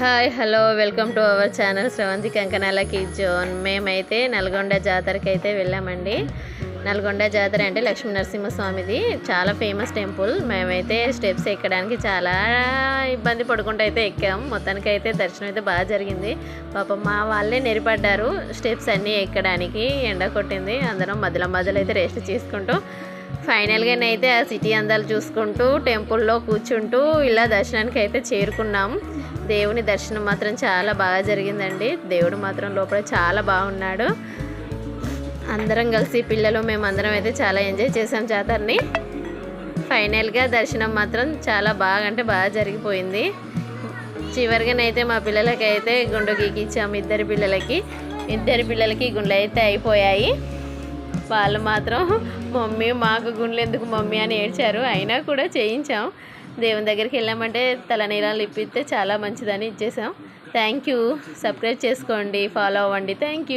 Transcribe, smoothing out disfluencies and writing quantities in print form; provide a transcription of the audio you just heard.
Hi hello welcome to our channel Sravanthi Kankanala kids zone. మేమైతే నల్గొండ జాతరకి అయితే వెళ్ళామండి. నల్గొండ జాతర అంటే లక్ష్మీ నరసింహస్వామిది చాలా ఫేమస్ టెంపుల్. మేమైతే స్టెప్స్ ఎక్కడానికి చాలా ఇబ్బంది పడుకుంటూ అయితే ఎక్కాం. మొత్తానికి అయితే దర్శనం అయితే బాగా జరిగింది. పాపం మా వాళ్ళే నెరిపడ్డారు స్టెప్స్ అన్నీ ఎక్కడానికి. ఎండ కొట్టింది, అందరం మధ్యలో అయితే రెస్ట్ చేసుకుంటూ ఫైనల్గానైతే ఆ సిటీ అందాలు చూసుకుంటూ టెంపుల్లో కూర్చుంటూ ఇలా దర్శనానికి అయితే చేరుకున్నాం. దేవుని దర్శనం మాత్రం చాలా బాగా జరిగిందండి. దేవుడు మాత్రం లోపల చాలా బాగున్నాడు. అందరం కలిసి పిల్లలు మేమందరం అయితే చాలా ఎంజాయ్ చేసాం జాతరని. ఫైనల్గా దర్శనం మాత్రం చాలా బాగా అంటే బాగా జరిగిపోయింది. చివరిగానైతే మా పిల్లలకి అయితే గుండు గీకిచ్చాము. ఇద్దరి పిల్లలకి గుండెలు అయితే అయిపోయాయి. వాళ్ళు మాత్రం మమ్మీ మాకు గుండెలు ఎందుకు మమ్మీ అని ఏడ్చారు. అయినా కూడా చేయించాం. దేవుని దగ్గరికి వెళ్ళామంటే తలనీలాలు ఇప్పిస్తే చాలా మంచిదని ఇచ్చేసాం. Thank you. సబ్స్క్రైబ్ చేసుకోండి, ఫాలో అవ్వండి. Thank you.